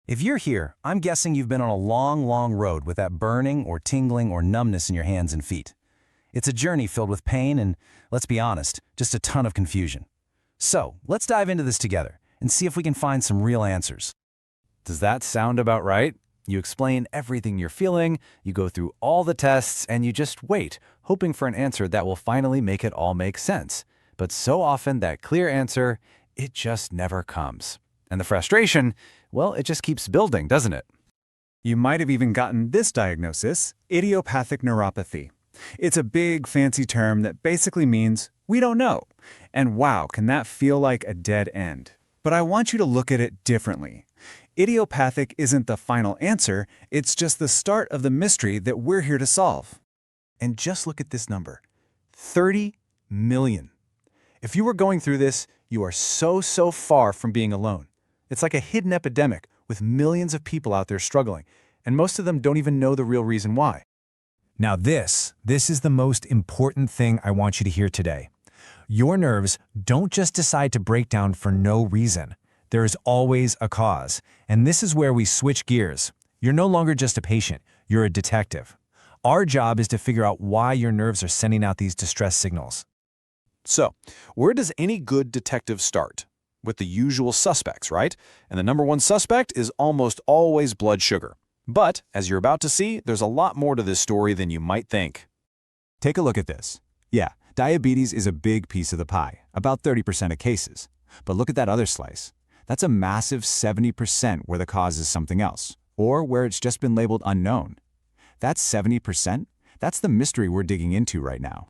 If you're here, I'm guessing you've been on a long, long road with that burning or tingling or numbness in your hands and feet. It's a journey filled with pain and, let's be honest, just a ton of confusion. So, let's dive into this together and see if we can find some real answers. Does that sound about right? You explain everything you're feeling, you go through all the tests, and you just wait, hoping for an answer that will finally make it all make sense. But so often that clear answer, it just never comes. And the frustration, well, it just keeps building, doesn't it? You might have even gotten this diagnosis, idiopathic neuropathy. It's a big, fancy term that basically means we don't know. And wow, can that feel like a dead end? But I want you to look at it differently. Idiopathic isn't the final answer, it's just the start of the mystery that we're here to solve. And just look at this number, 30 million. If you were going through this, you are so far from being alone. It's like a hidden epidemic with millions of people out there struggling, and most of them don't even know the real reason why. Now this is the most important thing I want you to hear today. Your nerves don't just decide to break down for no reason. There is always a cause, and this is where we switch gears. You're no longer just a patient, you're a detective. Our job is to figure out why your nerves are sending out these distress signals. So, where does any good detective start? With the usual suspects, right? And the number one suspect is almost always blood sugar. But, as you're about to see, there's a lot more to this story than you might think. Take a look at this. Yeah, diabetes is a big piece of the pie, about 30% of cases. But look at that other slice. That's a massive 70% where the cause is something else, or where it's just been labeled unknown. That's 70%? That's the mystery we're digging into right now.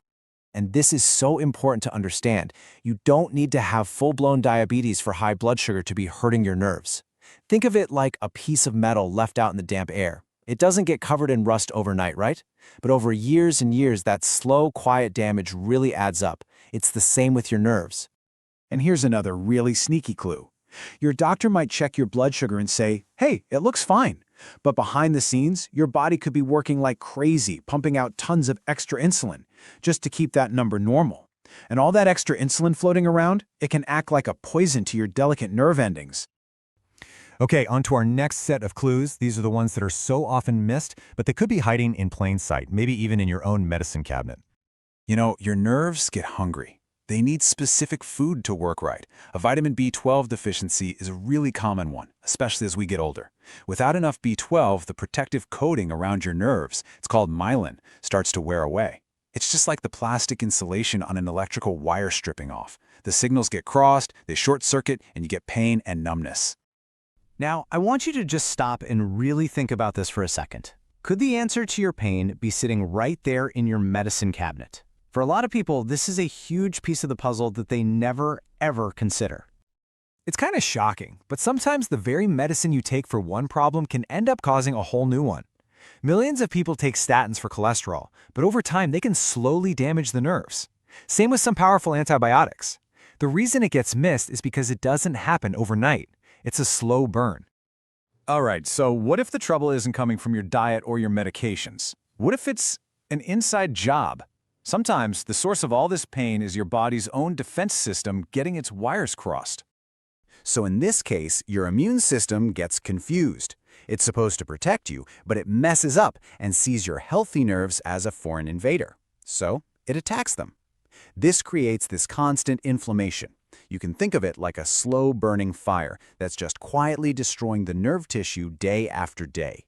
And this is so important to understand. You don't need to have full-blown diabetes for high blood sugar to be hurting your nerves. Think of it like a piece of metal left out in the damp air. It doesn't get covered in rust overnight, right? But over years and years, that slow, quiet damage really adds up. It's the same with your nerves. And here's another really sneaky clue. Your doctor might check your blood sugar and say, hey, it looks fine. But behind the scenes, your body could be working like crazy, pumping out tons of extra insulin, just to keep that number normal. And all that extra insulin floating around, it can act like a poison to your delicate nerve endings. Okay, on to our next set of clues. These are the ones that are so often missed, but they could be hiding in plain sight, maybe even in your own medicine cabinet. You know, your nerves get hungry. They need specific food to work right. A vitamin B12 deficiency is a really common one, especially as we get older. Without enough B12, the protective coating around your nerves, it's called myelin, starts to wear away. It's just like the plastic insulation on an electrical wire stripping off. The signals get crossed, they short circuit, and you get pain and numbness. Now, I want you to just stop and really think about this for a second. Could the answer to your pain be sitting right there in your medicine cabinet? For a lot of people, this is a huge piece of the puzzle that they never, ever consider. It's kind of shocking, but sometimes the very medicine you take for one problem can end up causing a whole new one. Millions of people take statins for cholesterol, but over time they can slowly damage the nerves. Same with some powerful antibiotics. The reason it gets missed is because it doesn't happen overnight. It's a slow burn. All right, so what if the trouble isn't coming from your diet or your medications? What if it's an inside job? Sometimes the source of all this pain is your body's own defense system getting its wires crossed. So in this case, your immune system gets confused. It's supposed to protect you, but it messes up and sees your healthy nerves as a foreign invader. So it attacks them. This creates this constant inflammation. You can think of it like a slow-burning fire that's just quietly destroying the nerve tissue day after day.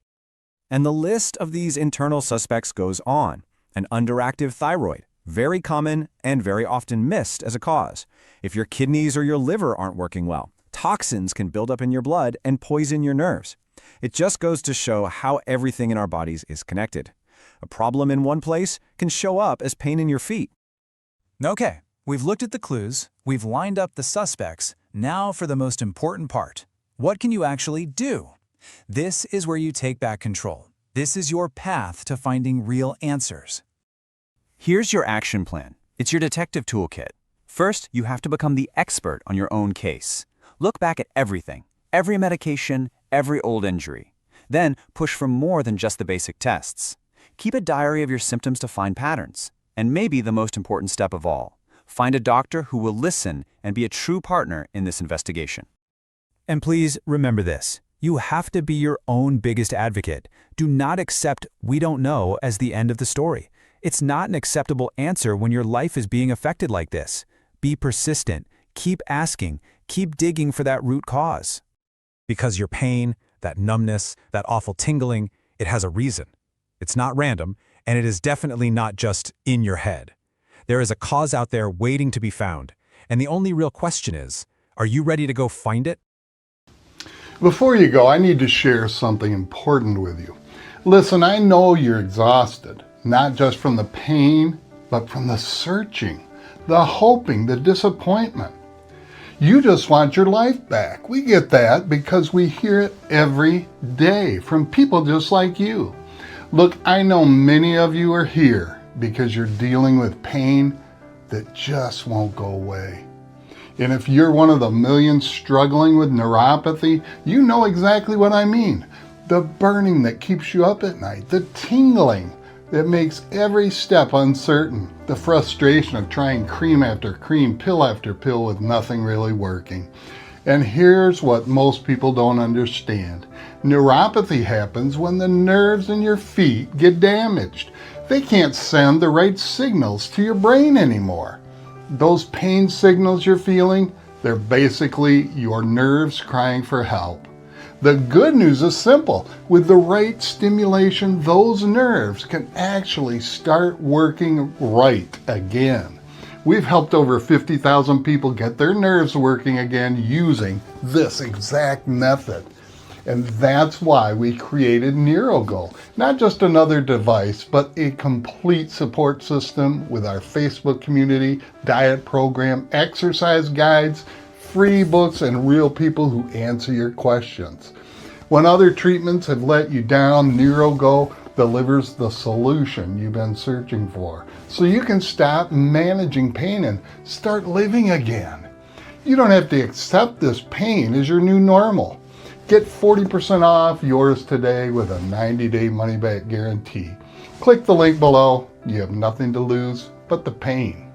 And the list of these internal suspects goes on. An underactive thyroid, very common and very often missed as a cause. If your kidneys or your liver aren't working well, toxins can build up in your blood and poison your nerves. It just goes to show how everything in our bodies is connected. A problem in one place can show up as pain in your feet. Okay, we've looked at the clues, we've lined up the suspects. Now for the most important part. What can you actually do? This is where you take back control. This is your path to finding real answers. Here's your action plan. It's your detective toolkit. First, you have to become the expert on your own case. Look back at everything, every medication, every old injury. Then push for more than just the basic tests. Keep a diary of your symptoms to find patterns. And maybe the most important step of all, find a doctor who will listen and be a true partner in this investigation. And please remember this. You have to be your own biggest advocate. Do not accept "we don't know" as the end of the story. It's not an acceptable answer when your life is being affected like this. Be persistent. Keep asking. Keep digging for that root cause. Because your pain, that numbness, that awful tingling, it has a reason. It's not random, and it is definitely not just in your head. There is a cause out there waiting to be found, and the only real question is, are you ready to go find it? Before you go, I need to share something important with you. Listen, I know you're exhausted, not just from the pain, but from the searching, the hoping, the disappointment. You just want your life back. We get that because we hear it every day from people just like you. Look, I know many of you are here because you're dealing with pain that just won't go away. And if you're one of the millions struggling with neuropathy, you know exactly what I mean. The burning that keeps you up at night, the tingling that makes every step uncertain, the frustration of trying cream after cream, pill after pill with nothing really working. And here's what most people don't understand. Neuropathy happens when the nerves in your feet get damaged. They can't send the right signals to your brain anymore. Those pain signals you're feeling, they're basically your nerves crying for help. The good news is simple. With the right stimulation, those nerves can actually start working right again. We've helped over 50,000 people get their nerves working again using this exact method. And that's why we created NeuroGo. Not just another device, but a complete support system with our Facebook community, diet program, exercise guides, free books, and real people who answer your questions. When other treatments have let you down, NeuroGo delivers the solution you've been searching for, so you can stop managing pain and start living again. You don't have to accept this pain as your new normal. Get 40% off yours today with a 90-day money-back guarantee. Click the link below. You have nothing to lose but the pain.